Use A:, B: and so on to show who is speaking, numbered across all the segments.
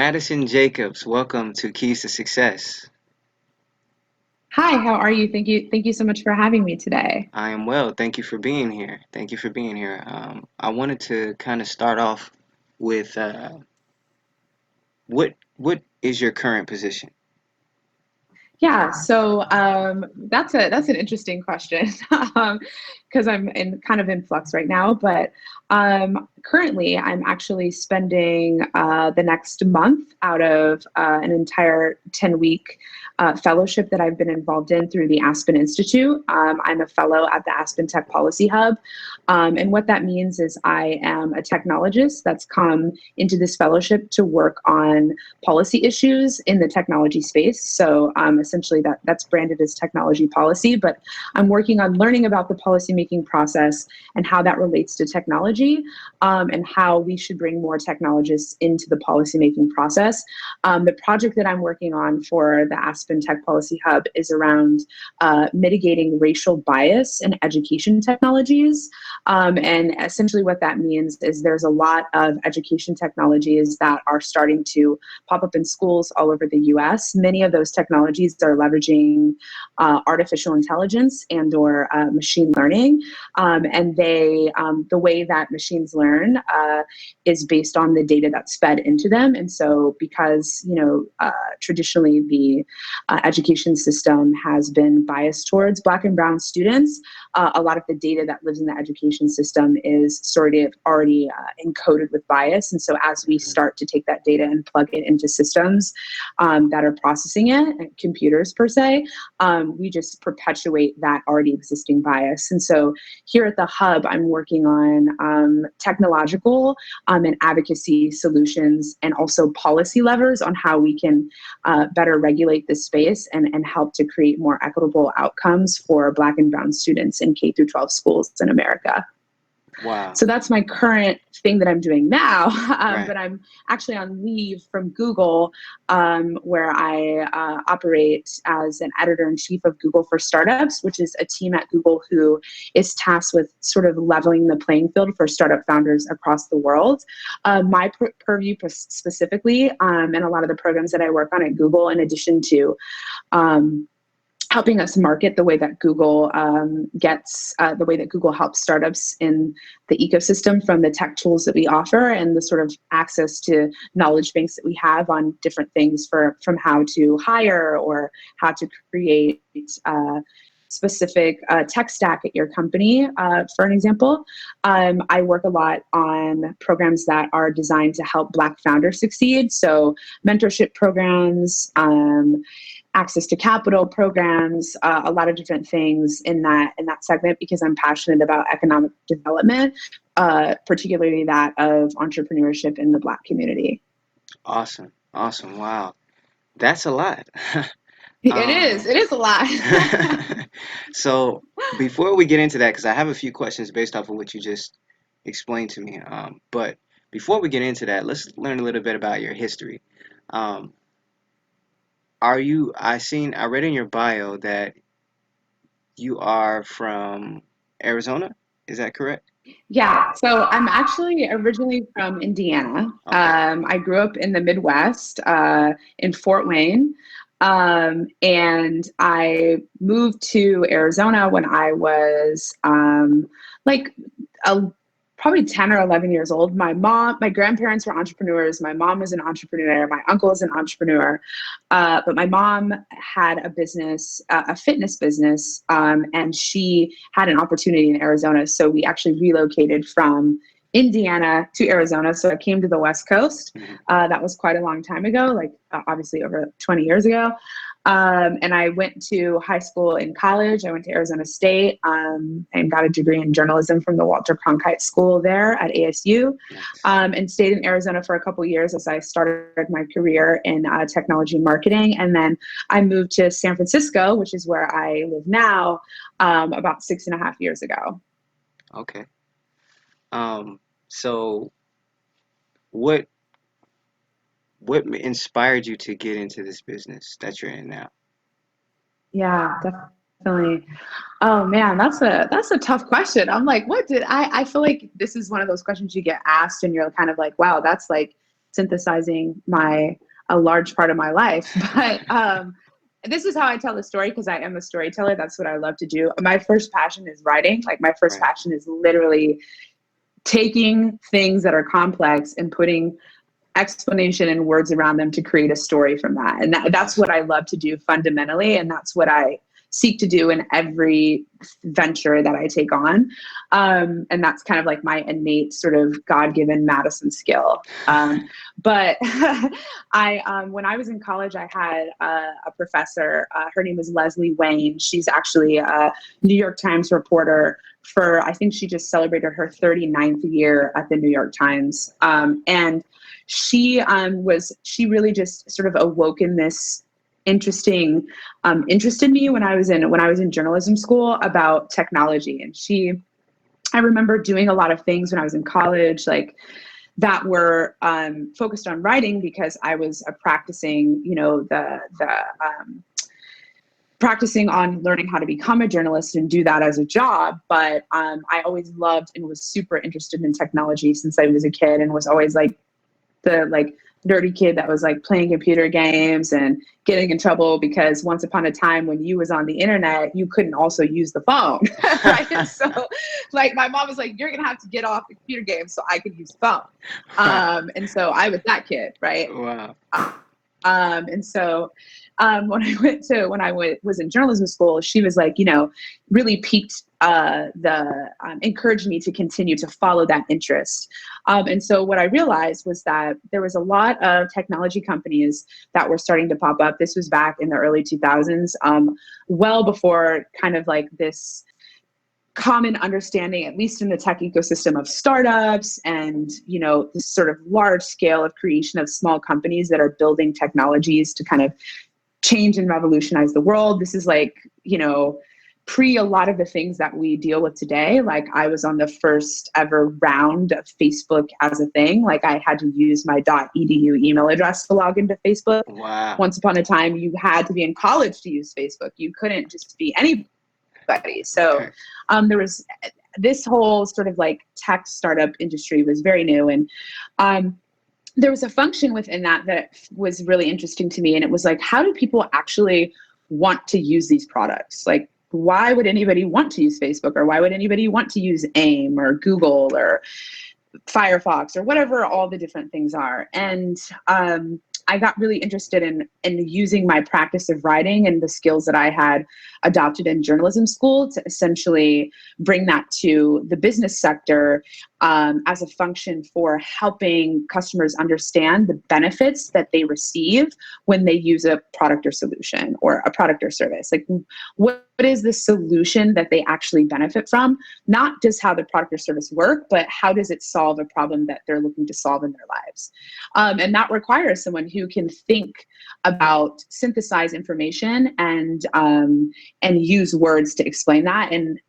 A: Madison Jacobs, welcome to Keys to Success.
B: Hi, how are you? Thank you so much for having me today.
A: I am well. Thank you for being here. Thank you for being here. I wanted to kind of start off with what is your current position?
B: Yeah, so that's an interesting question because I'm in kind of in flux right now. But currently, I'm actually spending the next month out of an entire 10-week fellowship that I've been involved in through the Aspen Institute. I'm a fellow at the Aspen Tech Policy Hub, and what that means is I am a technologist that's come into this fellowship to work on policy issues in the technology space. So essentially that's branded as technology policy, but I'm working on learning about the policymaking process and how that relates to technology, and how we should bring more technologists into the policymaking process. The project that I'm working on for the Aspen Tech Policy Hub is around mitigating racial bias in education technologies. And essentially what that means is there's a lot of education technologies that are starting to pop up in schools all over the US. Many of those technologies are leveraging artificial intelligence and or machine learning. And the way that machines learn is based on the data that's fed into them. And so because, traditionally the education system has been biased towards Black and Brown students, a lot of the data that lives in the education system is sort of already encoded with bias. And so as we start to take that data and plug it into systems that are processing it, computers per se, we just perpetuate that already existing bias. And so here at the Hub, I'm working on technological and advocacy solutions and also policy levers on how we can better regulate this space and help to create more equitable outcomes for Black and Brown students in K through 12 schools in America.
A: Wow.
B: So that's my current thing that I'm doing now.
A: Right.
B: But I'm actually on leave from Google, where I operate as an editor-in-chief of Google for Startups, which is a team at Google who is tasked with sort of leveling the playing field for startup founders across the world. My purview specifically, and a lot of the programs that I work on at Google, in addition to helping us market the way that Google the way that Google helps startups in the ecosystem from the tech tools that we offer and the sort of access to knowledge banks that we have on different things from how to hire or how to create specific tech stack at your company, for an example. I work a lot on programs that are designed to help Black founders succeed. So mentorship programs, access to capital programs, a lot of different things in that segment because I'm passionate about economic development, particularly that of entrepreneurship in the Black community.
A: Awesome. Awesome. Wow. That's a lot.
B: It is.
A: Um,
B: It is a lot.
A: so before we get into that, because I have a few questions based off of what you just explained to me. But before we get into that, let's learn a little bit about your history. Um, I read in your bio that you are from Arizona. Is that correct?
B: Yeah, so I'm actually originally from Indiana.
A: Okay.
B: I grew up in the Midwest, in Fort Wayne, and I moved to Arizona when I was like a, probably 10 or 11 years old. My grandparents were entrepreneurs. My mom was an entrepreneur. My uncle is an entrepreneur. But my mom had a business, a fitness business, and she had an opportunity in Arizona. So we actually relocated from Indiana to Arizona. So I came to the West Coast.
A: Mhm.
B: That was quite a long time ago, like obviously over 20 years ago. And I went to high school and college. I went to Arizona State, and got a degree in journalism from the Walter Cronkite School there at ASU,
A: Nice.
B: and stayed in Arizona for a couple of years as I started my career in technology marketing. And then I moved to San Francisco, which is where I live now, about 6.5 years ago.
A: Okay. So what inspired you to get into this business that you're in now?
B: Yeah, definitely. Oh man, that's a tough question. I'm like, what did I feel like this is one of those questions you get asked and you're kind of like, wow, that's like synthesizing a large part of my life. But this is how I tell the story because I am a storyteller. That's what I love to do. My first passion is writing. Like my first
A: Right.
B: passion is literally taking things that are complex and putting explanation and words around them to create a story from that. And that's what
A: Awesome.
B: I love to do fundamentally. And that's what I seek to do in every venture that I take on. And that's kind of like my innate sort of God-given Madison skill. But when I was in college, I had a professor, her name is Leslie Wayne. She's actually a New York Times reporter I think she just celebrated her 39th year at the New York Times. And she really just sort of awoken this interesting interest in me when I was in journalism school about technology. And I remember doing a lot of things when I was in college, like that were focused on writing because I was practicing, practicing on learning how to become a journalist and do that as a job. But I always loved and was super interested in technology since I was a kid, and was always like the nerdy kid that was like playing computer games and getting in trouble because once upon a time when you was on the internet, you couldn't also use the phone. Right. And so like my mom was like, you're going to have to get off the computer games so I can use the phone. And so I was that kid. Right.
A: Wow.
B: And so when I was in journalism school, she was like, really piqued encouraged me to continue to follow that interest. And so what I realized was that there was a lot of technology companies that were starting to pop up. This was back in the early 2000s, well before kind of like this common understanding, at least in the tech ecosystem, of startups and, this sort of large scale of creation of small companies that are building technologies to kind of change and revolutionize the world. This is like, pre a lot of the things that we deal with today. Like I was on the first ever round of Facebook as a thing. Like I had to use my .edu email address to log into Facebook.
A: Wow.
B: Once upon a time, you had to be in college to use Facebook. You couldn't just be anybody. So
A: Okay.
B: there was this whole sort of like tech startup industry was very new. And there was a function within that was really interesting to me. And it was like, how do people actually want to use these products? Like, why would anybody want to use Facebook, or why would anybody want to use AIM or Google or Firefox or whatever all the different things are? And I got really interested in using my practice of writing and the skills that I had adopted in journalism school to essentially bring that to the business sector as a function for helping customers understand the benefits that they receive when they use a product or solution or a product or service. Like, what is the solution that they actually benefit from? Not just how the product or service work, but how does it solve a problem that they're looking to solve in their lives? And that requires someone who can think about, synthesize information, and use words to explain that. And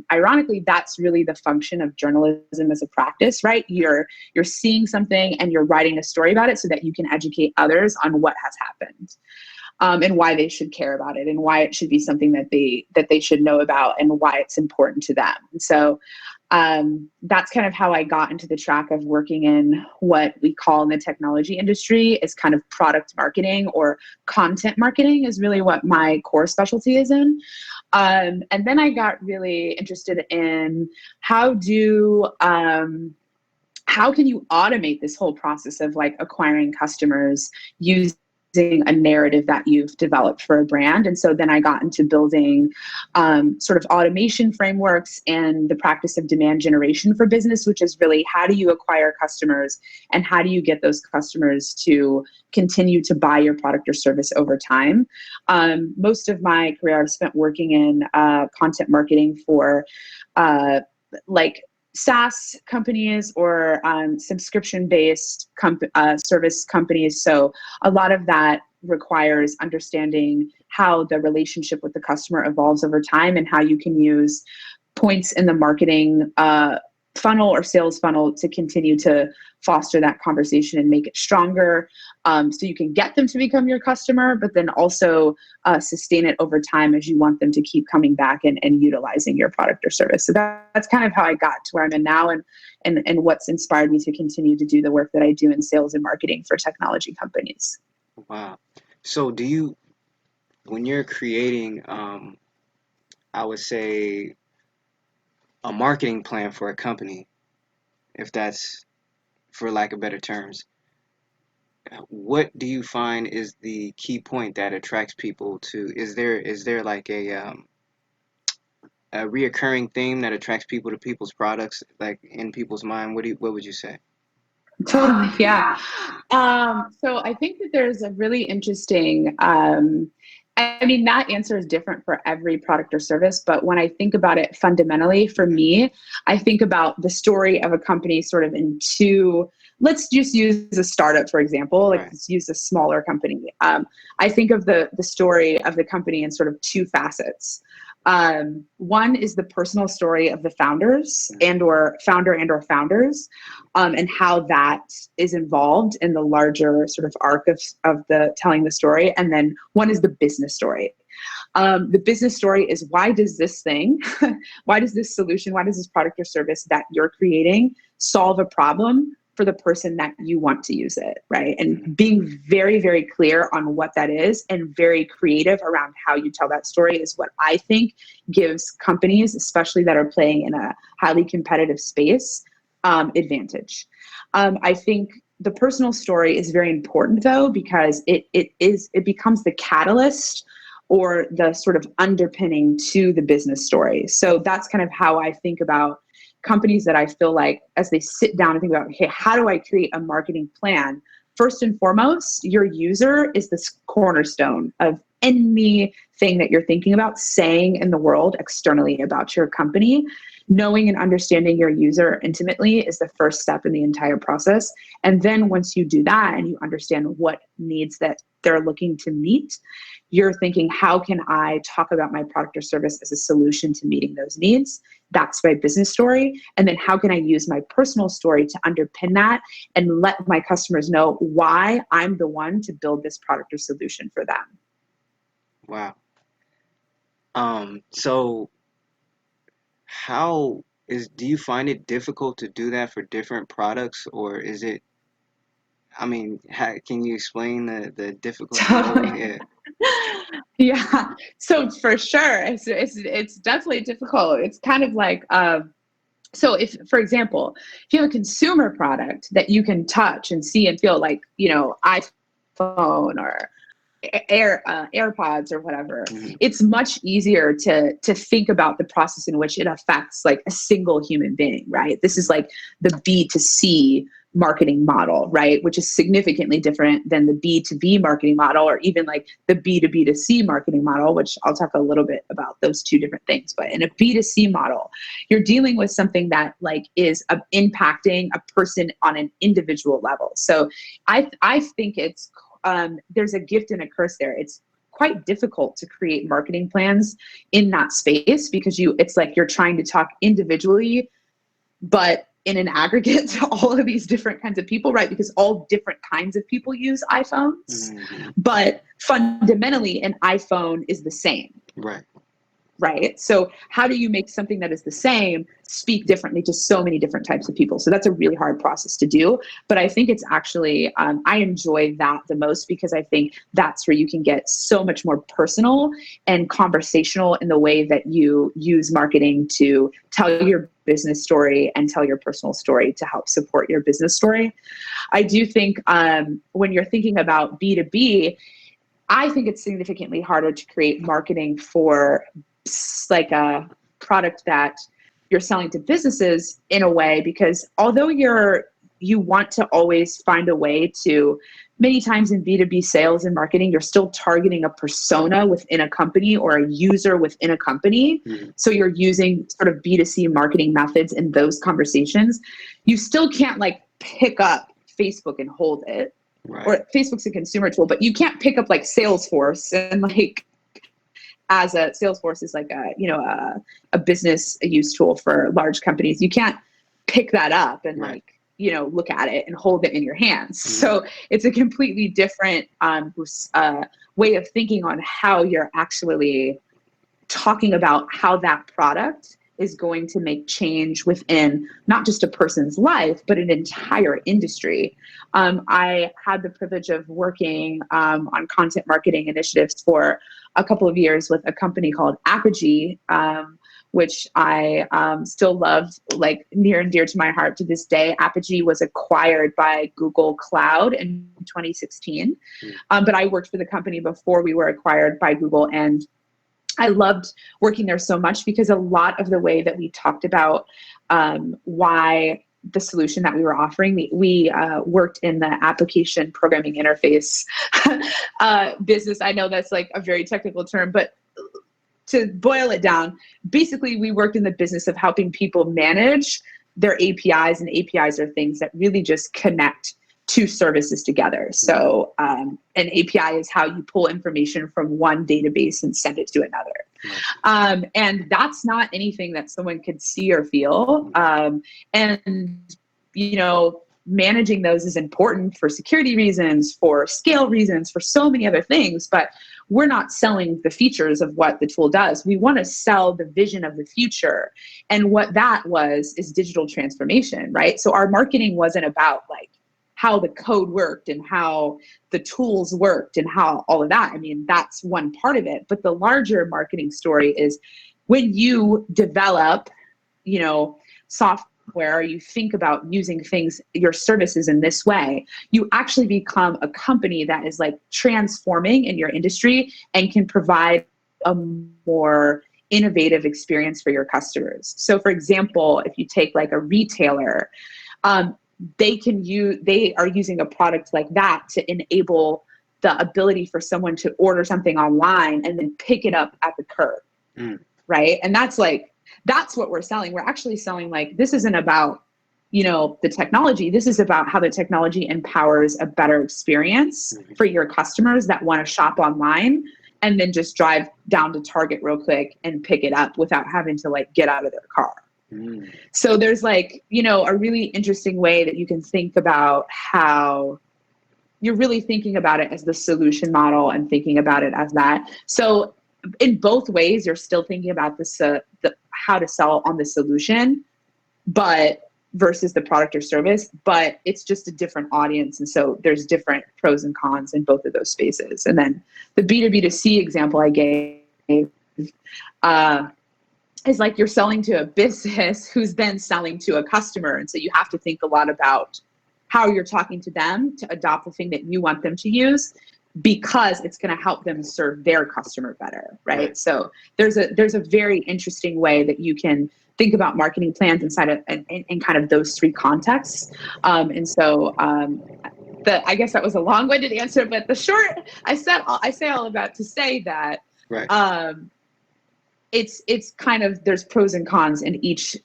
B: ironically, that's really the function of journalism as a practice, right? You're seeing something and you're writing a story about it so that you can educate others on what has happened. And why they should care about it, and why it should be something that they should know about, and why it's important to them. And so that's kind of how I got into the track of working in what we call in the technology industry is kind of product marketing, or content marketing is really what my core specialty is in. And then I got really interested in how can you automate this whole process of like acquiring customers using a narrative that you've developed for a brand. And so then I got into building sort of automation frameworks and the practice of demand generation for business, which is really how do you acquire customers and how do you get those customers to continue to buy your product or service over time. Most of my career I've spent working in content marketing for like SaaS companies or subscription-based service companies. So a lot of that requires understanding how the relationship with the customer evolves over time, and how you can use points in the marketing funnel or sales funnel to continue to foster that conversation and make it stronger, so you can get them to become your customer, but then also sustain it over time as you want them to keep coming back and utilizing your product or service. So that's kind of how I got to where I'm in now, and what's inspired me to continue to do the work that I do in sales and marketing for technology companies.
A: Wow. So when you're creating, I would say, a marketing plan for a company, if that's for lack of better terms, what do you find is the key point that attracts people to? Is there like a reoccurring theme that attracts people to people's products, like in people's mind? What would you say?
B: Totally, yeah. So I think that there's a really interesting, I mean, that answer is different for every product or service, but when I think about it fundamentally, for me, I think about the story of a company sort of in two. Let's just use a startup, for example. Like,
A: Right.
B: let's use a smaller company. I think of the story of the company in sort of two facets. One is the personal story of the founders and or founders, and how that is involved in the larger sort of arc of the telling the story. And then one is the business story. The business story is, why does this thing, why does this solution, why does this product or service that you're creating solve a problem for the person that you want to use it, right? And being very, very clear on what that is and very creative around how you tell that story is what I think gives companies, especially that are playing in a highly competitive space, advantage. I think the personal story is very important, though, because it becomes the catalyst or the sort of underpinning to the business story. So that's kind of how I think about companies that I feel like, as they sit down and think about, okay, how do I create a marketing plan? First and foremost, your user is this cornerstone of anything that you're thinking about saying in the world externally about your company. Knowing and understanding your user intimately is the first step in the entire process. And then once you do that and you understand what needs that they're looking to meet, you're thinking, how can I talk about my product or service as a solution to meeting those needs? That's my business story. And then how can I use my personal story to underpin that and let my customers know why I'm the one to build this product or solution for them?
A: Wow. So do you find it difficult to do that for different products, or is it, I mean, can you explain the difficulty of it?
B: Totally.
A: Yeah.
B: Yeah. So for sure, it's definitely difficult. It's kind of like, so if, for example, if you have a consumer product that you can touch and see and feel, like, iPhone or AirPods or whatever,
A: Hmm.
B: it's much easier to think about the process in which it affects like a single human being, right? This is like the B2c marketing model, right? Which is significantly different than the B2B marketing model, or even like the B2B2C marketing model, which I'll talk a little bit about those two different things. But in a B2C model, you're dealing with something that like is impacting a person on an individual level. So I think it's there's a gift and a curse there. It's quite difficult to create marketing plans in that space because it's like you're trying to talk individually, but in an aggregate to all of these different kinds of people, right? Because all different kinds of people use iPhones,
A: Hmm.
B: but fundamentally an iPhone is the same.
A: Right.
B: Right. So how do you make something that is the same speak differently to so many different types of people? So that's a really hard process to do. But I think it's actually, I enjoy that the most because I think that's where you can get so much more personal and conversational in the way that you use marketing to tell your business story and tell your personal story to help support your business story. I do think when you're thinking about B2B, I think it's significantly harder to create marketing for like a product that you're selling to businesses in a way, because although you want to always find a way to, many times in B2B sales and marketing, you're still targeting a persona within a company or a user within a company.
A: Hmm.
B: So you're using sort of B2C marketing methods in those conversations. You still can't like pick up Facebook and hold it,
A: Right.
B: or Facebook's a consumer tool, but you can't pick up like Salesforce and like, as a Salesforce is like a business use tool for large companies. You can't pick that up and
A: Right.
B: like, look at it and hold it in your hands.
A: Mm-hmm.
B: So it's a completely different way of thinking on how you're actually talking about how that product is going to make change within not just a person's life, but an entire industry. I had the privilege of working on content marketing initiatives for a couple of years with a company called Apigee, which I still loved, like near and dear to my heart to this day. Apigee was acquired by Google Cloud in 2016, but I worked for the company before we were acquired by Google, and I loved working there so much because a lot of the way that we talked about why the solution that we were offering, we worked in the application programming interface business. I know that's like a very technical term, but to boil it down, basically we worked in the business of helping people manage their APIs, and APIs are things that really just connect two services together. So an API is how you pull information from one database and send it to another. And that's not anything that someone could see or feel. And, managing those is important for security reasons, for scale reasons, for so many other things, but we're not selling the features of what the tool does. We want to sell the vision of the future. And what that is digital transformation, right? So our marketing wasn't about like how the code worked and how the tools worked and how all of that. I mean, that's one part of it. But the larger marketing story is when you develop, software, you think about using your services in this way, you actually become a company that is like transforming in your industry and can provide a more innovative experience for your customers. So for example, if you take like a retailer, they are using a product like that to enable the ability for someone to order something online and then pick it up at the curb. Right. And that's what we're selling. We're actually selling like, this isn't about, the technology. This is about how the technology empowers a better experience for your customers that want to shop online and then just drive down to Target real quick and pick it up without having to like get out of their car. So there's like, a really interesting way that you can think about how you're really thinking about it as the solution model and thinking about it as that. So in both ways, you're still thinking about how to sell on the solution, but versus the product or service, but it's just a different audience. And so there's different pros and cons in both of those spaces. And then the B2B2C example I gave, is like you're selling to a business who's then selling to a customer. And so you have to think a lot about how you're talking to them to adopt the thing that you want them to use, because it's going to help them serve their customer better, right? So there's a very interesting way that you can think about marketing plans inside of in kind of those three contexts. And so I guess that was a long-winded answer, but the short, I say all of that to say that it's kind of, there's pros and cons in each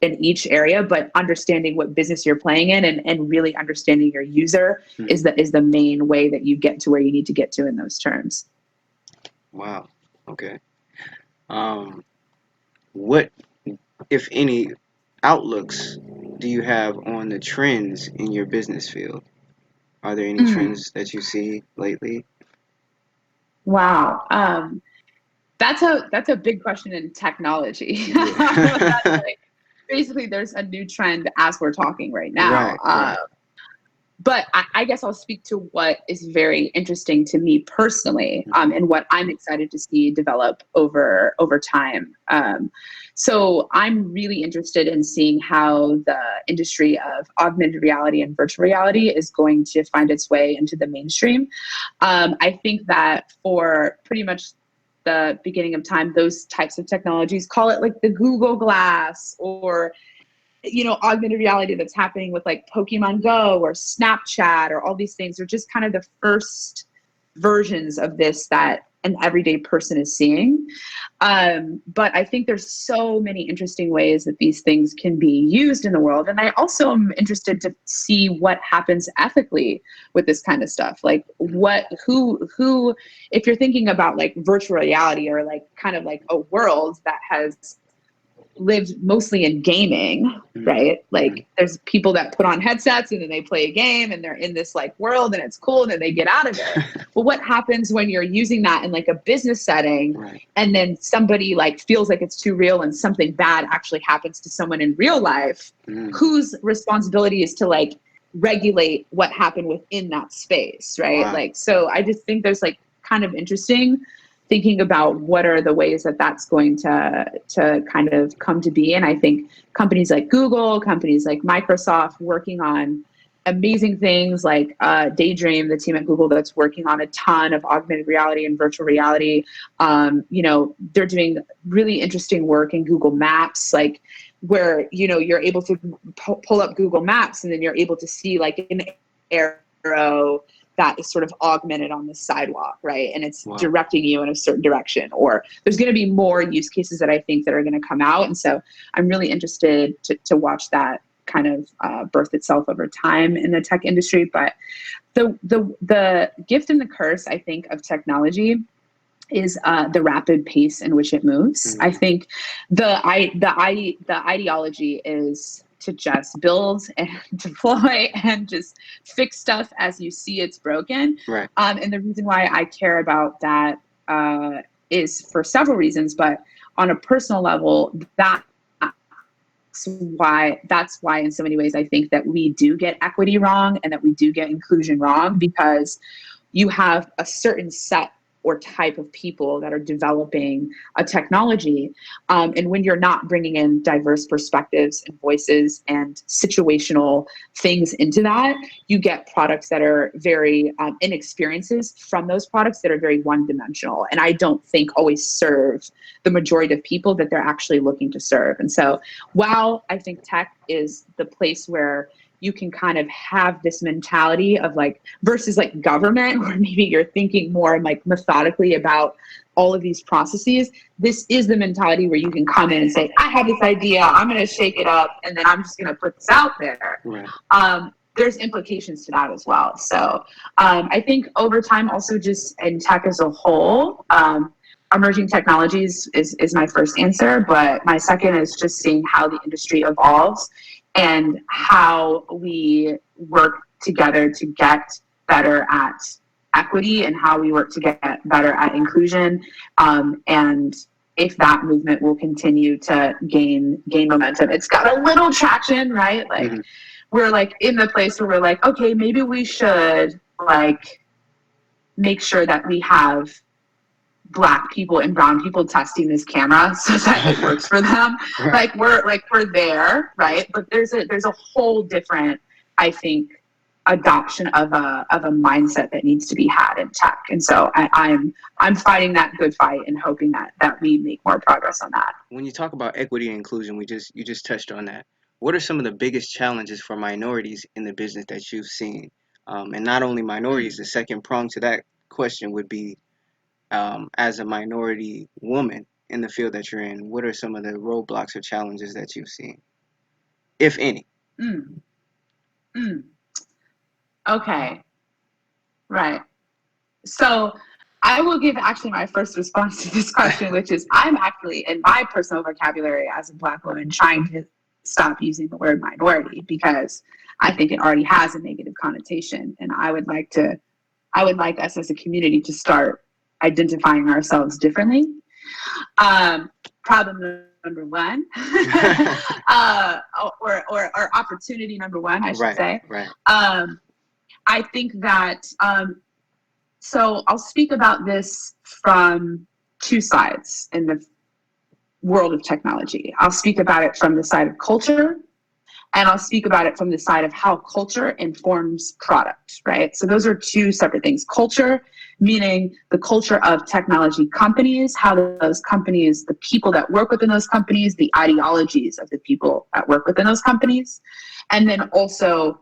B: area, but understanding what business you're playing in and really understanding your user is the main way that you get to where you need to get to in those terms.
A: Wow. Okay. What, if any, outlooks do you have on the trends in your business field? Are there any trends that you see lately?
B: Wow. That's a big question in technology.
A: Yeah.
B: That's like, basically, there's a new trend as we're talking right now.
A: Right.
B: But I guess I'll speak to what is very interesting to me personally, and what I'm excited to see develop over time. So I'm really interested in seeing how the industry of augmented reality and virtual reality is going to find its way into the mainstream. I think that for pretty much the beginning of time, those types of technologies, call it like the Google Glass or augmented reality that's happening with like Pokemon Go or Snapchat or all these things are just kind of the first versions of this that an everyday person is seeing. But I think there's so many interesting ways that these things can be used in the world. And I also am interested to see what happens ethically with this kind of stuff. Like who, if you're thinking about like virtual reality or like kind of like a world that has lived mostly in gaming,
A: Mm,
B: right?
A: mm,
B: Like there's people that put on headsets and then they play a game and they're in this like world and it's cool and then they get out of it. But what happens when you're using that in like a business setting
A: right.
B: and then somebody like feels like it's too real and something bad actually happens to someone in real life?
A: Mm,
B: Whose responsibility is to like regulate what happened within that space, right?
A: wow.
B: Like, so I just think there's like kind of interesting thinking about what are the ways that that's going to kind of come to be. And I think companies like Google, companies like Microsoft working on amazing things like Daydream, the team at Google that's working on a ton of augmented reality and virtual reality. They're doing really interesting work in Google Maps, like where, you're able to pull up Google Maps and then you're able to see like an arrow that is sort of augmented on the sidewalk, right? And it's
A: Wow.
B: directing you in a certain direction. Or there's going to be more use cases that I think that are going to come out. And so I'm really interested to watch that kind of birth itself over time in the tech industry. But the gift and the curse, I think, of technology is the rapid pace in which it moves. I
A: Mm,
B: think the ideology is to just build and deploy and just fix stuff as you see it's broken.
A: right.
B: And the reason why I care about that is for several reasons, but on a personal level, that's why in so many ways I think that we do get equity wrong and that we do get inclusion wrong, because you have a certain set or type of people that are developing a technology. And when you're not bringing in diverse perspectives and voices and situational things into that, you get products that are very and experiences from those products that are very one-dimensional. And I don't think always serve the majority of people that they're actually looking to serve. And so while I think tech is the place where you can kind of have this mentality of like versus like government, where maybe you're thinking more like methodically about all of these processes. This is the mentality where you can come in and say, I have this idea, I'm going to shake it up, and then I'm just going to put this out there.
A: Right.
B: There's implications to that as well. So I think over time, also just in tech as a whole, emerging technologies is my first answer, but my second is just seeing how the industry evolves and how we work together to get better at equity and how we work to get better at inclusion. And if that movement will continue to gain momentum. It's got a little traction, right? Like
A: Mm-hmm.
B: we're like in the place where we're like, okay, maybe we should like make sure that we have Black people and brown people testing this camera so that it works for them.
A: Right.
B: We're there, right? But there's a whole different, I think, adoption of a mindset that needs to be had in tech. And so I'm fighting that good fight and hoping that we make more progress on that.
A: When you talk about equity and inclusion, you just touched on that. What are some of the biggest challenges for minorities in the business that you've seen? And not only minorities, the second prong to that question would be, as a minority woman in the field that you're in, what are some of the roadblocks or challenges that you've seen, if any?
B: Mm, mm. Okay, right. So I will give actually my first response to this question, which is I'm actually in my personal vocabulary as a Black woman trying to stop using the word minority because I think it already has a negative connotation. And I would like us as a community to start identifying ourselves differently. Problem number one, or opportunity number one, I should
A: Right,
B: say.
A: right.
B: I think that, so I'll speak about this from two sides in the world of technology. I'll speak about it from the side of culture, and I'll speak about it from the side of how culture informs product, right? So those are two separate things. Culture, meaning the culture of technology companies, how those companies, the people that work within those companies, the ideologies of the people that work within those companies, and then also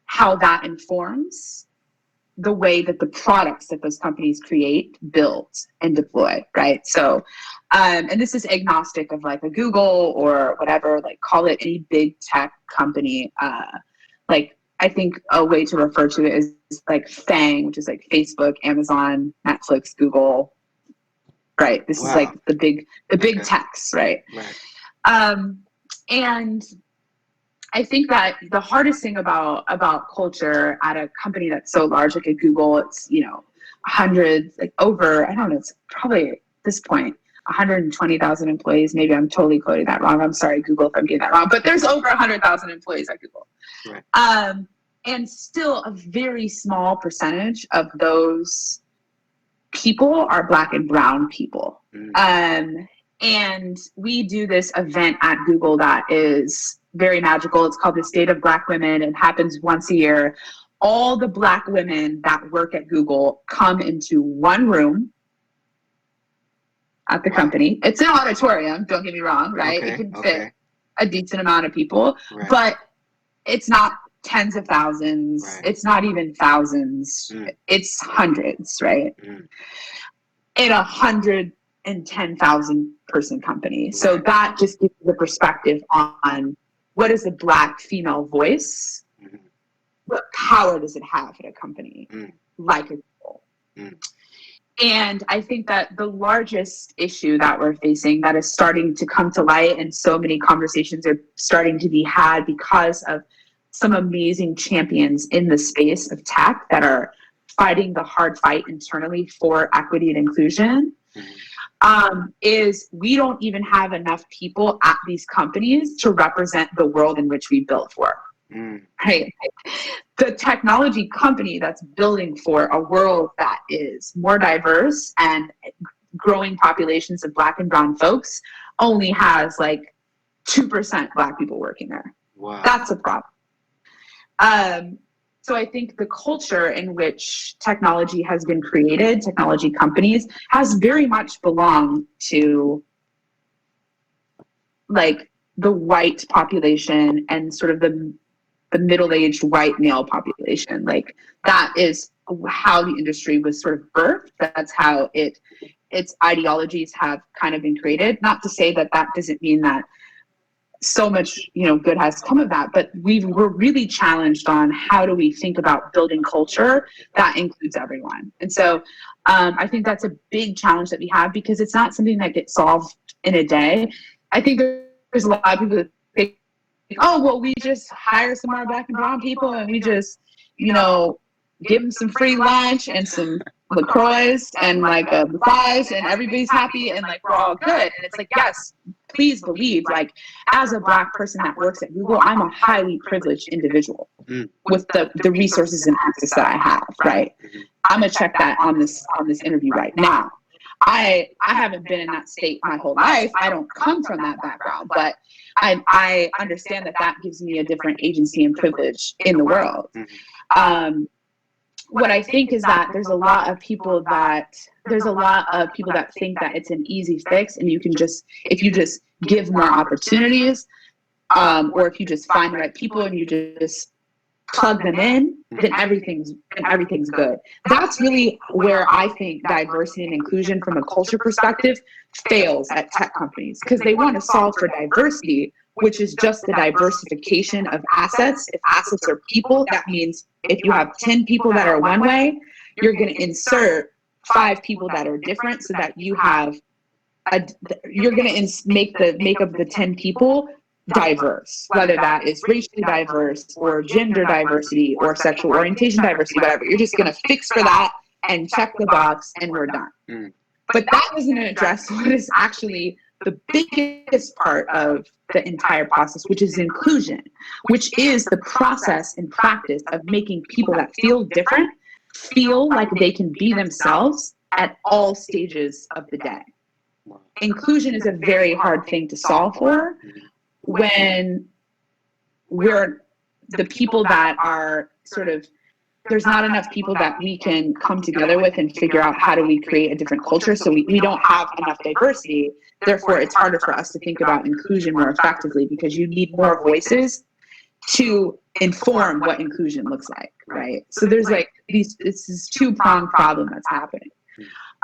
B: how that informs the way that the products that those companies create, build, and deploy, right? So, and this is agnostic of like a Google or whatever, like call it any big tech company. Like I think a way to refer to it is like FANG, which is like Facebook, Amazon, Netflix, Google, right? This is like
A: Wow.
B: the big
A: Okay.
B: techs, right?
A: Right.
B: And I think that the hardest thing about culture at a company that's so large, like a Google, it's, hundreds, like over, I don't know, it's probably at this point 120,000 employees. Maybe I'm totally quoting that wrong. I'm sorry, Google, if I'm getting that wrong, but there's over 100,000 employees at Google.
A: Right.
B: And still a very small percentage of those people are Black and brown people. And we do this event at Google that is very magical. It's called the State of Black Women. It happens once a year. All the Black women that work at Google come into one room at the company. It's an auditorium, don't get me wrong, right?
A: Okay,
B: it can fit a decent amount of people,
A: right.
B: but it's not tens of thousands.
A: Right.
B: It's not even thousands. It's hundreds, right? In 110,000 person company. So that just gives you the perspective on what is a Black female voice? What power does it have at a company like a Google? And I think that the largest issue that we're facing that is starting to come to light, and so many conversations are starting to be had because of some amazing champions in the space of tech that are fighting the hard fight internally for equity and inclusion, is we don't even have enough people at these companies to represent the world in which we built for. Right? The technology company that's building for a world that is more diverse and growing populations of Black and brown folks only has like 2% Black people working there.
A: Wow.
B: That's a problem. So I think the culture in which technology has been created, technology companies, has very much belonged to like the white population and sort of the middle-aged white male population. Like that is how the industry was sort of birthed. That's how its ideologies have kind of been created. Not to say that that doesn't mean that so much, good has come of that, but we're really challenged on how do we think about building culture that includes everyone. And so I think that's a big challenge that we have because it's not something that gets solved in a day. I think there's a lot of people that think, oh, well, we just hire some more Black and brown people and we just, give them some free lunch and some LaCroix and like a massage and everybody's happy and like we're all good. And it's like, yes, please believe, like as a Black person that works at Google, I'm a highly privileged individual with the resources and access that I have, right? I'm gonna check that on this interview right now. I haven't been in that state my whole life. I don't come from that background, but I understand that gives me a different agency and privilege in the world. What I think is that there's a lot of people that think that it's an easy fix and you can just, if you just give more opportunities, or if you just find the right people and you just plug them in, then everything's good. That's really where I think diversity and inclusion from a culture perspective fails at tech companies because they want to solve for diversity, which is just the diversification of assets. If assets are people, that means if you have 10 people that are one way, you're going to insert 5 people that are different so that you have you're going to make the makeup of the 10 people diverse, whether that is racially diverse or gender diversity or sexual orientation diversity, whatever. You're just going to fix for that and check the box and we're done. But that doesn't address what is actually the biggest part of the entire process, which is inclusion, which is the process and practice of making people that feel different feel like they can be themselves at all stages of the day. Inclusion is a very hard thing to solve for when we're the people that are sort of, there's not enough people that we can come together with and figure out how do we create a different culture. So we don't have enough diversity. Therefore, it's harder for us to think about inclusion more effectively because you need more voices to inform what inclusion looks like, right? So there's like it's this two-pronged problem that's happening.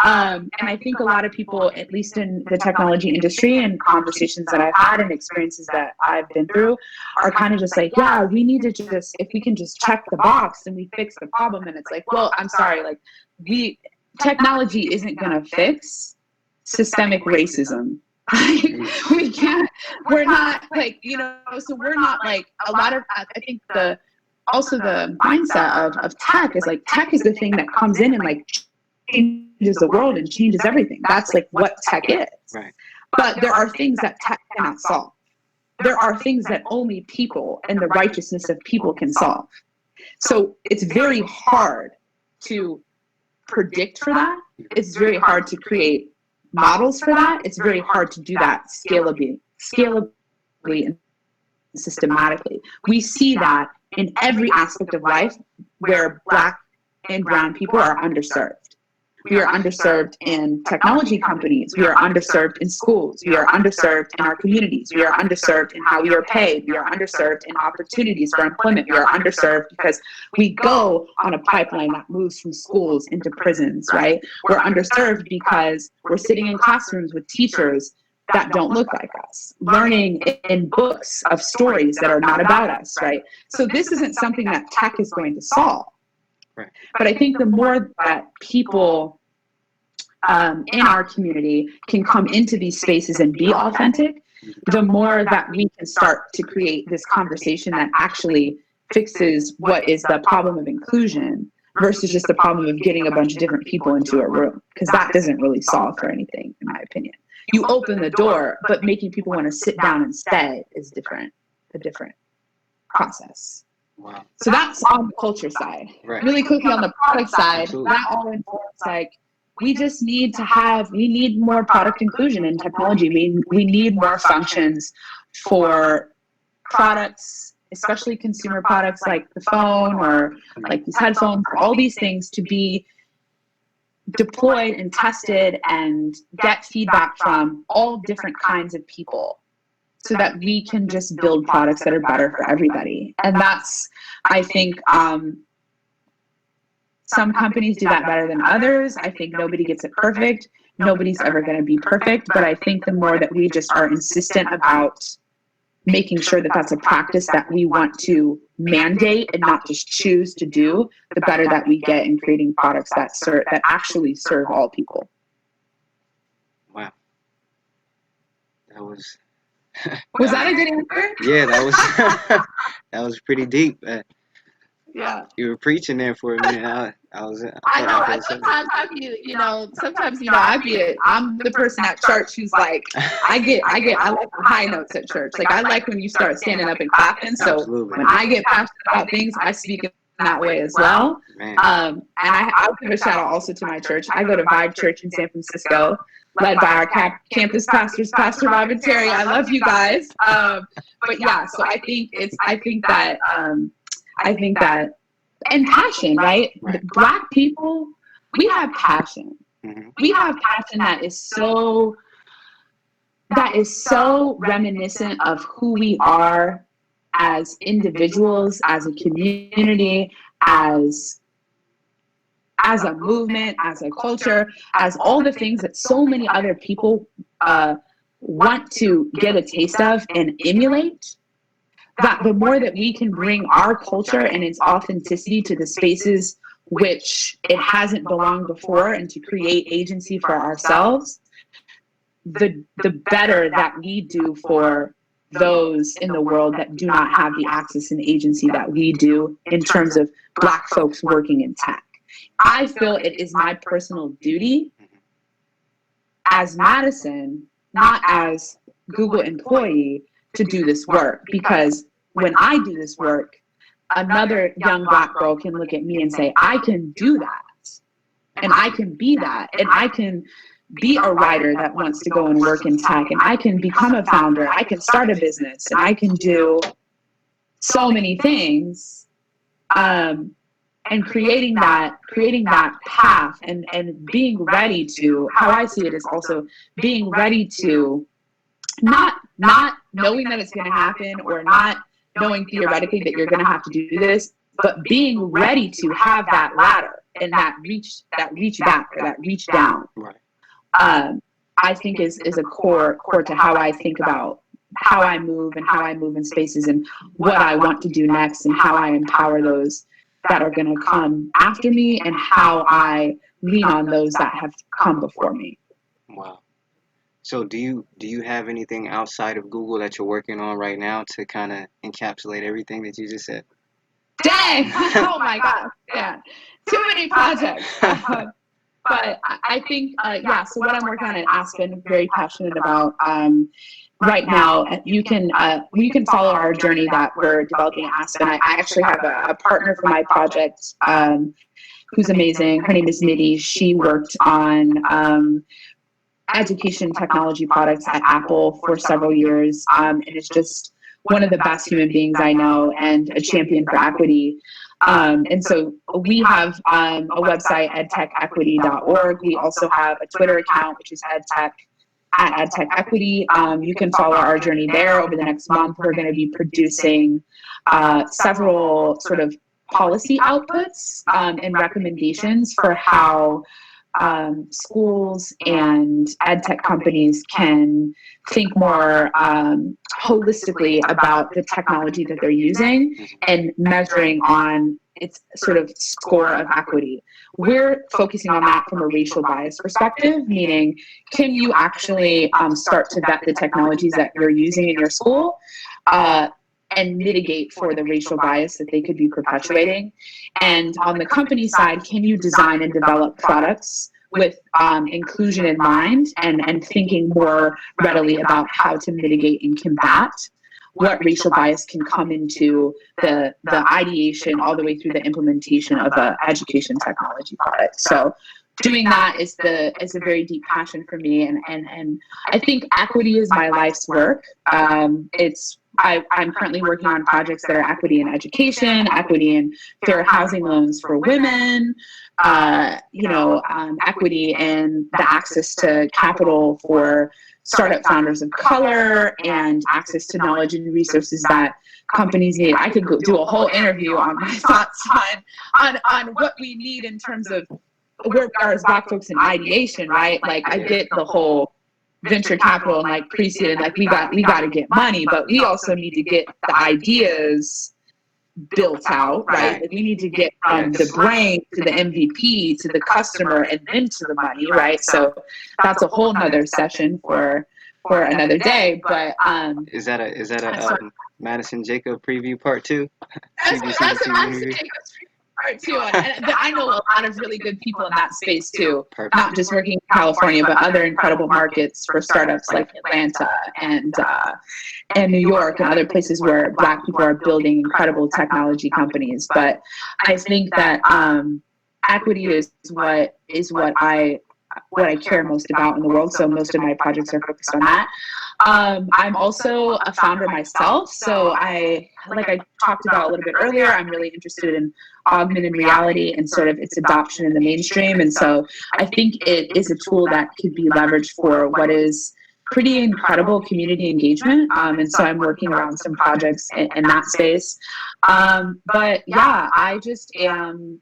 B: And I think a lot of people, at least in the technology industry and conversations that I've had and experiences that I've been through, are kind of just like, yeah, we need to just, if we can just check the box and we fix the problem. And it's like, well, I'm sorry, like technology isn't going to fix systemic racism We can't, we're not like, so we're not like a lot of, I think also the mindset of tech is like, tech is the thing that comes in and like changes the world and changes everything. That's like what tech is.
A: Right.
B: But there are things that tech cannot solve. There are things that only people and the righteousness of people can solve. So it's very hard to predict for that. It's very hard to create models for that. It's very hard to do that scalably and systematically. We see that in every aspect of life where Black and brown people are underserved. We are underserved in technology companies. We are underserved in schools. We are underserved in our communities. We are underserved in how we are paid. We are underserved in opportunities for employment. We are underserved because we go on a pipeline that moves from schools into prisons, right? We're underserved because we're sitting in classrooms with teachers that don't look like us, learning in books of stories that are not about us, right? So this isn't something that tech is going to solve.
A: Right.
B: But I think the more that people in our community can come into these spaces and be authentic, the more that we can start to create this conversation that actually fixes what is the problem of inclusion versus just the problem of getting a bunch of different people into a room, because that doesn't really solve for anything, in my opinion. You open the door, but making people want to sit down and stay is a different process.
A: Wow.
B: So that's on the culture side.
A: Right.
B: Really quickly on the product side,
A: Absolutely.
B: that all informs like we need more product inclusion in technology. We need more functions for products, especially consumer products like the phone or like these headphones, all these things to be deployed and tested and get feedback from all different kinds of people, so that we can just build products that are better for everybody. And that's, I think, some companies do that better than others. I think nobody gets it perfect. Nobody's ever going to be perfect. But I think the more that we just are insistent about making sure that that's a practice that we want to mandate and not just choose to do, the better that we get in creating products that actually serve all people.
A: Wow. That was
B: Was that a good answer?
A: Yeah, that was that was pretty deep.
B: Yeah.
A: You were preaching there for a minute. I was.
B: I know. Sometimes I'm the person at church who's like, I like the high notes at church. Like I like when you start standing up and clapping. So
A: Absolutely.
B: when I get passionate about things, I speak in that way as well.
A: Man.
B: And I'll give a shout out also to my church. I go to Vibe Church in San Francisco, led by our campus pastors, Pastor Rob and Terry. I love you guys. But yeah, so I think that and passion, right? Black people, we have passion.
A: Mm-hmm.
B: We have passion that is so reminiscent of who we are as individuals, as a community, as a movement, as a culture, as all the things that so many other people want to get a taste of and emulate. That the more that we can bring our culture and its authenticity to the spaces which it hasn't belonged before, and to create agency for ourselves, the better that we do for those in the world that do not have the access and agency that we do in terms of Black folks working in tech. I feel it is my personal duty as Madison, not as Google employee, to do this work, because when I do this work, another young Black girl can look at me and say, I can do that, and I can be that, and I can be a writer that wants to go and work in tech, and I can become a founder, I can start a business, and I can do so many things. And creating that path and being ready to, how I see it is also being ready to not knowing that it's going to happen, or not knowing theoretically that you're going to have to do this, but being ready to have that ladder and that reach back, or that reach down.
A: Right.
B: I think is a core to how I think about how I move and how I move in spaces, and what I want to do next, and how I empower those that are going to come after me, and how I lean on those that have come before me.
A: Wow. So do you have anything outside of Google that you're working on right now to kind of encapsulate everything that you just said?
B: Dang! Oh my gosh, yeah, too many projects. But I think, yeah. So what I'm working on at Aspen, very passionate about. Right now, you can follow our journey that we're developing at Aspen. I actually have a partner for my project, who's amazing. Her name is Nidhi. She worked on education technology products at Apple for several years, and is just one of the best human beings I know and a champion for equity. And so we have a website, edtechequity.org. We also have a Twitter account, which is edtech at EdTech Equity. You can follow our journey there. Over the next month, we're going to be producing several sort of policy outputs and recommendations for how schools and ed tech companies can think more holistically about the technology that they're using and measuring on its sort of score of equity. We're focusing on that from a racial bias perspective, meaning can you actually start to vet the technologies that you're using in your school and mitigate for the racial bias that they could be perpetuating? And on the company side, can you design and develop products with inclusion in mind and thinking more readily about how to mitigate and combat what racial bias can come into the ideation all the way through the implementation of an education technology product. So doing that is a very deep passion for me, and I think equity is my life's work. I'm currently working on projects that are equity in education, equity in fair housing loans for women, equity in the access to capital for startup founders of color, and access to knowledge and resources that companies need. I could do a whole interview on my thoughts on what we need in terms of where we are as Black folks in ideation, right? Like I get the whole venture capital and like pre-seed, and like we got to get money, but we also need to get the ideas built out, right? Like we need to get from the brain to the MVP to the customer and then to the money, right? So that's a whole nother session for another day. But
A: is that a Madison Jacob preview part two?
B: that's
A: CBCC
B: a Madison
A: interview.
B: Jacobs part too. And I know a lot of really good people in that space too,
A: Perfect.
B: not just working in California, but other incredible markets for startups like Atlanta and New York and other places where Black people are building incredible technology companies. But I think that equity is what I care most about in the world. So most of my projects are focused on that. I'm also a founder myself. So like I talked about a little bit earlier, I'm really interested in augmented reality and sort of its adoption in the mainstream. And so I think it is a tool that could be leveraged for what is pretty incredible community engagement. And so I'm working around some projects in that space. But yeah, I just am,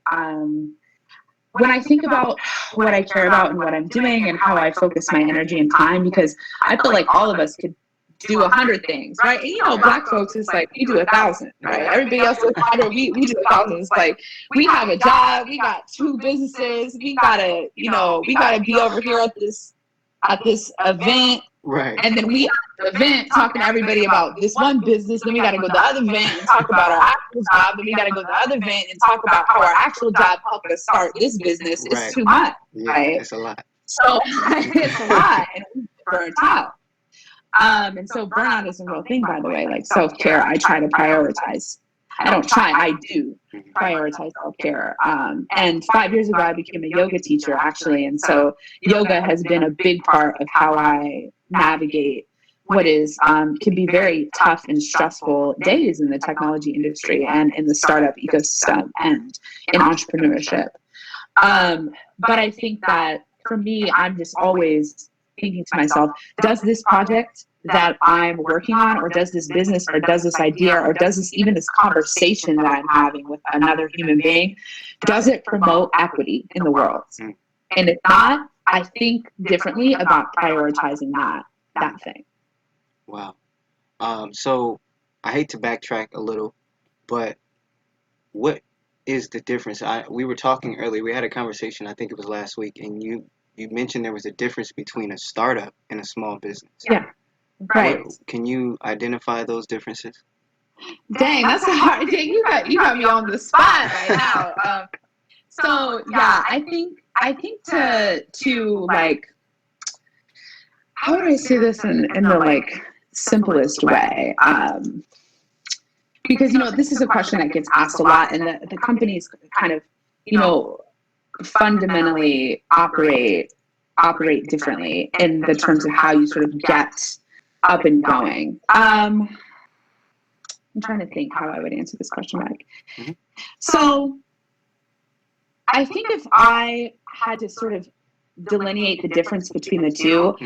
B: when I think about what I care about and what I'm doing and how I focus my energy and time, because I feel like all of us could do 100 things, right? And, Black folks, it's like we do 1,000, right? Everybody else is 100, we do 1,000. It's like we have a job, we got 2 businesses, we gotta be over here at this event.
A: Right.
B: And then we at the event talking to everybody about this one business. Then we got to go to the other event and talk about our actual job. Then we got to go to the other event and talk about how our actual job helped us start this business. It's
A: Right.
B: too much,
A: Yeah,
B: right?
A: it's a lot.
B: So it's a lot, and we burnt out. And so burnout is a real thing, by the way. Like self-care, I try to prioritize. I don't try, I do prioritize self-care. And 5 years ago, I became a yoga teacher, actually. And so yoga has been a big part of how I navigate what is can be very tough and stressful days in the technology industry and in the startup ecosystem and in entrepreneurship. But I think that for me, I'm just always thinking to myself, does this project that I'm working on, or does this business, or does this idea, or does this even this conversation that I'm having with another human being, does it promote equity in the world? And if not, I think differently about prioritizing that thing.
A: Wow. So I hate to backtrack a little, but what is the difference? We were talking earlier. We had a conversation. I think it was last week, and you you mentioned there was a difference between a startup and a small business.
B: Yeah, right.
A: Can you identify those differences?
B: Dang, that's a hard. Dang, you got me on the spot right now. So yeah, I think to like, how would I say this in the like simplest way? Because this is a question that gets asked a lot, and the companies kind of fundamentally operate differently in the terms of how you sort of get up and going. I'm trying to think how I would answer this question, Mike.
A: Mhm.
B: So I think if I had to sort of delineate the difference between the two,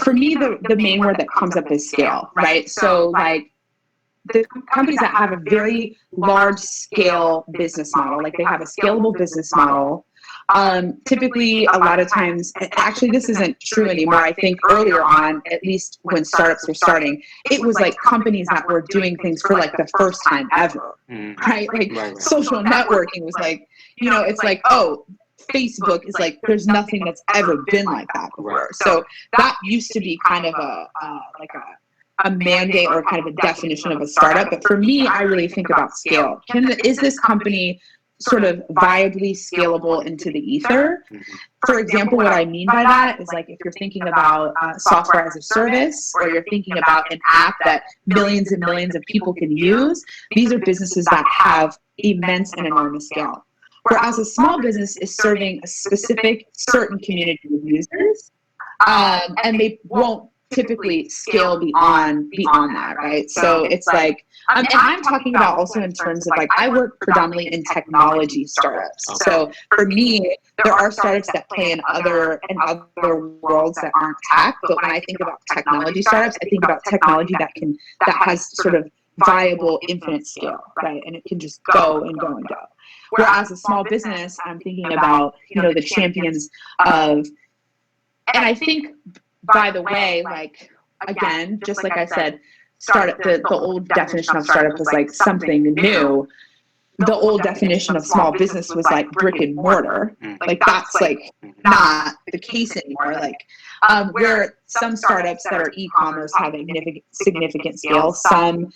B: for me, the main word that comes up is scale, right? So like the companies that have a very large scale business model, like they have a scalable business model, typically a lot of times, actually this isn't true anymore. I think earlier on, at least when startups were starting, it was like companies that were doing things for like the first time ever, right? Like social networking was like, it's like, oh, Facebook is like, there's nothing that's ever been like that before. So that used to be kind of a mandate or kind of a definition of a startup. But for me, I really think about scale. Is this company sort of viably scalable into the ether? For example, what I mean by that is like if you're thinking about software as a service, or you're thinking about an app that millions and millions of people can use, these are businesses that have immense and enormous scale. Whereas a small business is serving a specific certain community of users, and they won't typically scale beyond that, right? So it's like, and I'm talking about also in terms of like, I work predominantly in technology startups. So for me, there are startups that play in other worlds that aren't tech. But when I think about technology startups, I think about technology that has sort of viable infinite scale, right? And it can just go and go and go. Whereas a small business, I'm thinking about, the champions of, and I think, by the way, like, again, just like I said, startup, the old definition of startup was like something new. The old definition of small business was like brick and mortar. Like that's like not the case anymore. Like where some startups that are e-commerce have a significant scale. Some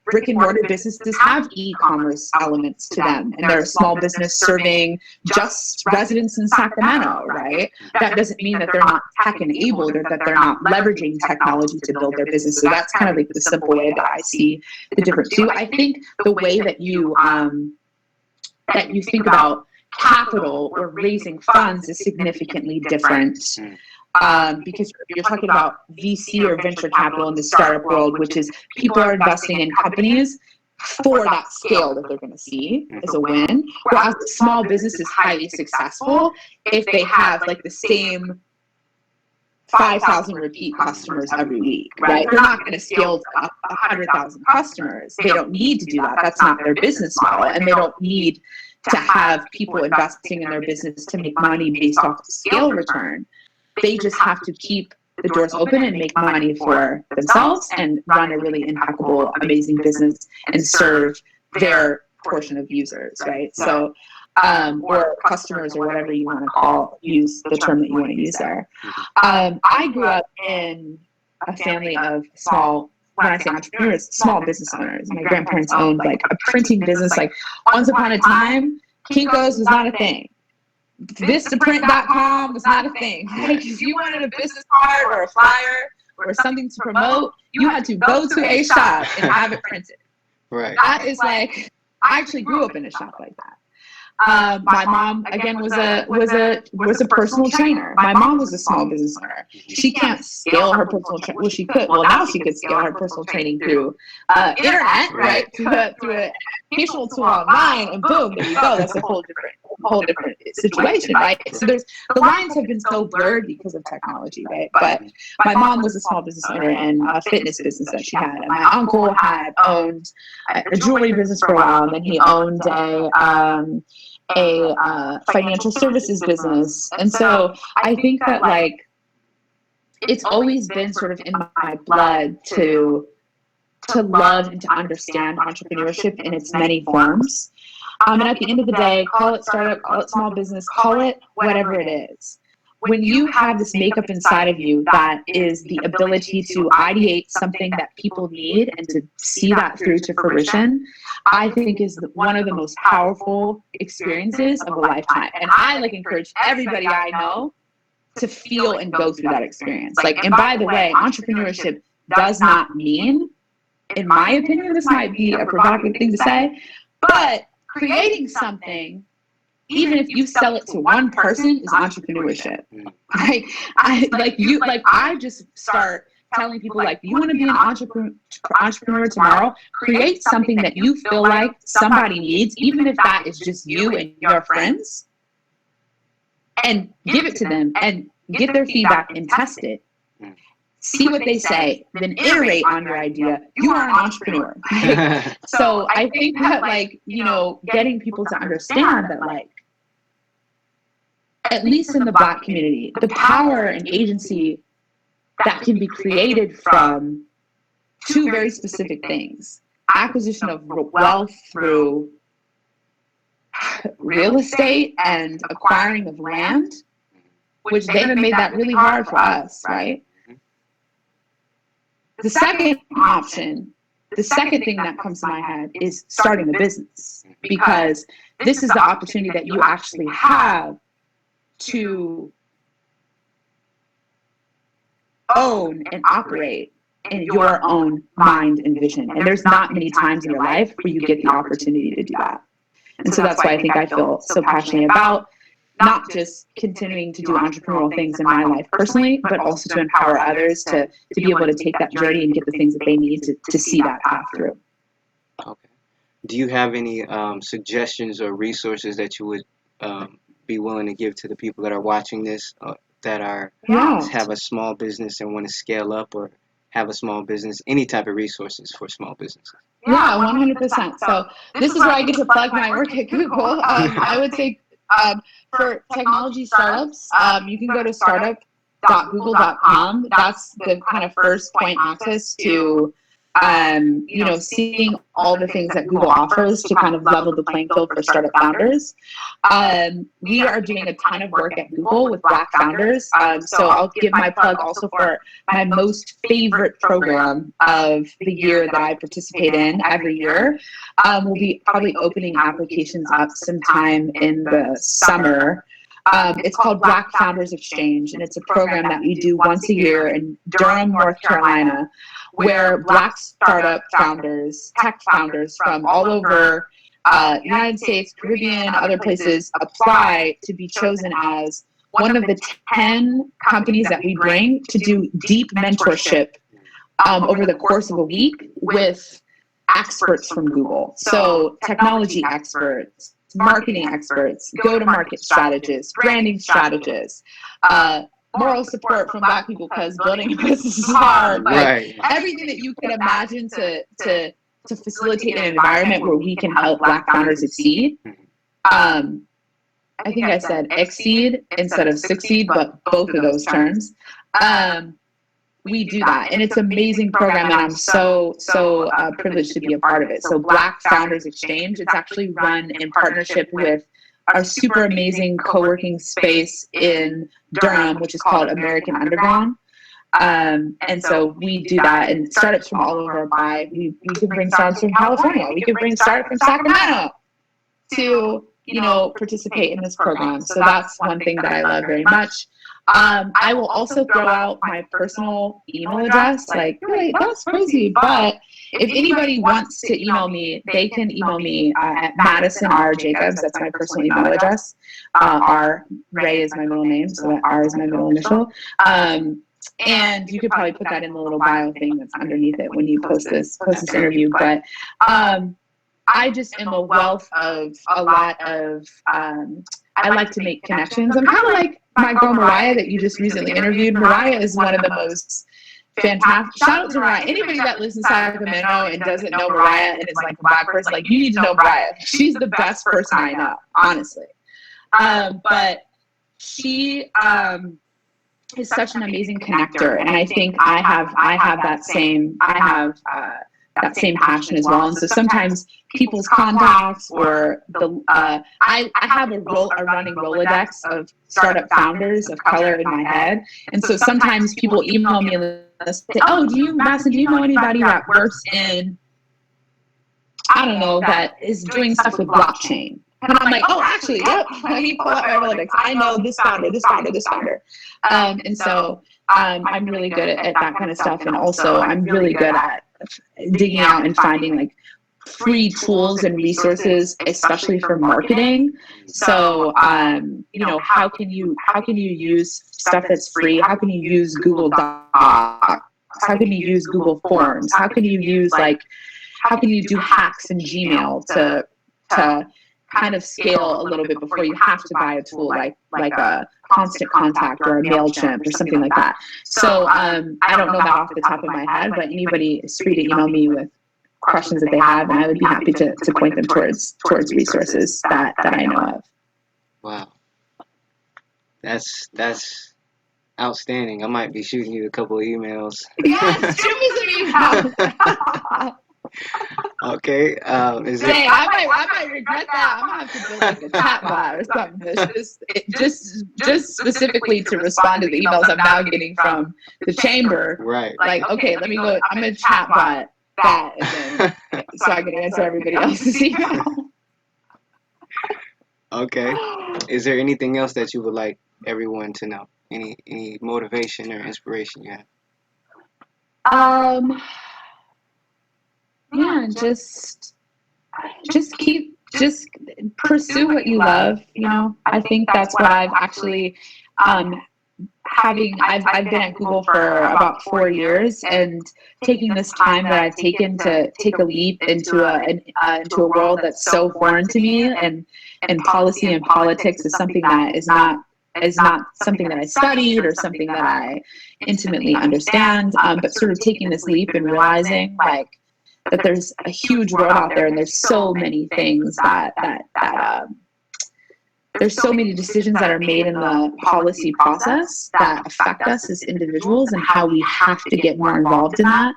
B: brick and mortar businesses have e-commerce elements to them, and they're a small business serving just residents in Sacramento, right? That doesn't mean that they're not tech enabled or that they're not leveraging technology to build their business. So that's kind of like the simple way that I see the difference too. I think the way that you think about capital or raising funds is significantly different, because you're talking about VC or venture capital in the startup world, which is people are investing in companies for that scale that they're going to see as a win. Whereas a small business is highly successful if they have like the same 5,000 repeat customers every week, right? They're not going to scale to 100,000 customers. They don't need to do that. That's not their business model. And they don't need to have people investing in their business to make money based off the scale return. They just have to keep the doors open and make money for themselves and run a really impeccable, amazing business and serve their portion of users, right? So, or customers or whatever you want to use the term that you want to use there. I grew up in a family of when I say entrepreneurs, small business owners. My grandparents owned like a printing business. Like once upon a time, Kinko's was not a thing. Vistaprint.com was not a thing. Like if you wanted a business card or a flyer or something to promote, you had to go to a shop and have it printed.
A: Right.
B: That is like, I actually grew up in a shop like that. My mom again was a personal trainer. My mom was a small business owner. She can't scale her personal training. Well, she could. Well, now she could scale her personal training through internet, right? Through an educational tool online, and boom, there you go. That's a whole different situation, right? So the lines have been so blurred because of technology, right? But my mom was a small business owner and a fitness business that she had. And my uncle had owned a jewelry business for a while, and then he owned a financial services business. And so I think that like it's always been sort of in my blood to love and to understand entrepreneurship in its many forms. And at the end of the day, call it startup, call it small business, call it whatever it is. when you have this makeup inside of you that is the ability to ideate something that people need and to see that through to fruition, I think is one of the most powerful experiences of a lifetime. And I like encourage everybody I know to feel and go through that experience. Like, and by the way, entrepreneurship does not mean, in my opinion, this might be a provocative thing to say, but creating something, even if you sell it to one person, is entrepreneurship. I just start telling people, like, you want to be an entrepreneur tomorrow, create something that you feel like somebody needs, even if that is just you and your friends, and give it to them and get their feedback and test it. See what they say, then iterate on your idea. You are an entrepreneur. So I think that, like, you know, getting people to understand that, like, at least in the Black community, the power and agency that can be created from two very specific things: acquisition of wealth through real estate and acquiring of land, which they have made that really hard for us, right? The second option, the second thing that comes to my head is starting a business, because this is the opportunity that you actually have to own and operate in your own mind and vision. And there's not many times in your life where you get the opportunity to do that. And so that's why I think I feel so passionate about not just continuing to do entrepreneurial things in my life personally, but also to empower others to be able to take that journey and get the things that they need to see that path through.
A: Okay. Do you have any suggestions or resources that you would be willing to give to the people that are watching this that are have a small business and want to scale up, or have a small business, any type of resources for small businesses?
B: Yeah, 100%. So this is where I get to plug my work at Google. I would say for technology startups, you can go to startup.google.com. That's the kind of first point access to you know, seeing all the things that Google offers to kind of level the playing field for startup founders. We are doing a ton of work at Google with Black founders. So I'll give my plug also for my most favorite program of the year that I participate in every year. We'll be probably opening applications up sometime in the summer. It's called Black Founders Exchange, and it's a program that we do once a year in Durham, North Carolina, where Black startup founders, tech founders from all over United States, Caribbean, other places apply to be chosen as one of the 10 companies that we bring to do deep mentorship over the course of a week with experts from Google. So technology experts, marketing experts, go-to-market strategists, branding strategists, moral support from Black people, because building a business is hard. Like, everything that you can imagine to facilitate an environment where we can help Black founders succeed. I think I said exceed instead of succeed, but both of those terms. We do that, and it's an amazing program, and I'm so privileged to be a part of it. So Black Founders Exchange, it's actually run in partnership with our super amazing co-working space in Durham, which is called American Underground. And so we do that, and startups from all over apply. We can bring startups from California. We can bring startups from Sacramento to, you know, participate in this program. So that's one thing that I love very much. I will also throw out my personal email address. Like, really, that's crazy. But if anybody wants to email me, they can email me at Madisonrjacobs. That's my personal email address. Ray is my middle name, so that R is my middle initial. And you could probably put that in the little bio thing that's underneath it when you post this interview. But I just am a wealth of a lot of, I like to make connections. I'm kind of like my girl Mariah that you just recently interviewed. Mariah is one of the most fantastic. Shout out to Mariah. Anybody that lives in Sacramento and doesn't know Mariah and is like a Black person, like, you need to know Mariah. She's the best person I know, honestly. But she is such an amazing connector, and I think I have that same passion as well. And so sometimes people's contacts or I have a running Rolodex of startup founders of color in my head. And so sometimes people email me and say, oh, Madison, do you know anybody that works in, I don't know, that is doing stuff with blockchain? And I'm like, oh, actually, yep, let me pull out my Rolodex. I know this founder, this founder, this founder. And so I'm really good at that kind of stuff. And also I'm really good at digging out and finding like free tools and resources, especially for marketing. So, how can you use stuff that's free? How can you use Google Docs? How can you use Google Forms? How can you do hacks in Gmail to kind of scale a little bit before you have to buy a tool like a Constant Contact or a MailChimp or something like that. So I don't know that off the top of my head, but anybody is free to email me with questions that they have, and I would be happy to point them towards resources that I know of.
A: Wow. That's outstanding. I might be shooting you a couple of emails.
B: Yes, shoot me some emails.
A: Okay.
B: I might regret that. I'm gonna have to build like a chat bot or something. Just specifically to respond to the emails I'm now getting from the chamber.
A: Right.
B: Like, okay, let me go. I'm gonna chat bot that, and then, so I can answer everybody else's email.
A: Okay. Is there anything else that you would like everyone to know? Any motivation or inspiration you have?
B: Yeah, just pursue what you love. I think that's what I've actually I've been at Google for about 4 years, and taking this time that I've taken to take a leap into a world that's so foreign to me, and policy and politics is something that is not something that I studied or something that I intimately understand, but sort of taking this leap and realizing that there's a huge world out there, and there's so many things there's so many decisions that are made in the policy process that affect us as individuals, and how we have to get more involved in that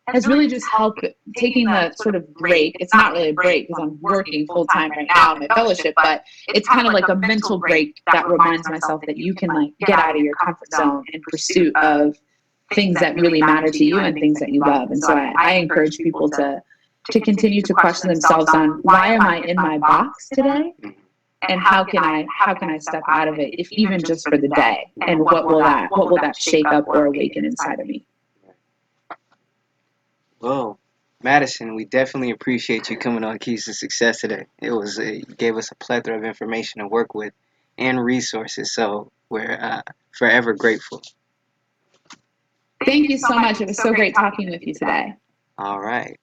B: has really just helped. Taking the sort of break, it's not really a break because I'm working full-time right now in my fellowship, but it's kind of like a mental break that reminds myself that you can get out of your comfort zone in pursuit of things that really matter to you and things that you love. And so I encourage people to continue to question themselves on, why am I in my box today? And how can I step out of it, if even just for the day? And what will that shake up or awaken inside of me?
A: Well, Madison, we definitely appreciate you coming on Keys to Success today. It gave us a plethora of information to work with and resources, so we're forever grateful.
B: Thank you so much. It was so great talking with you today.
A: All right.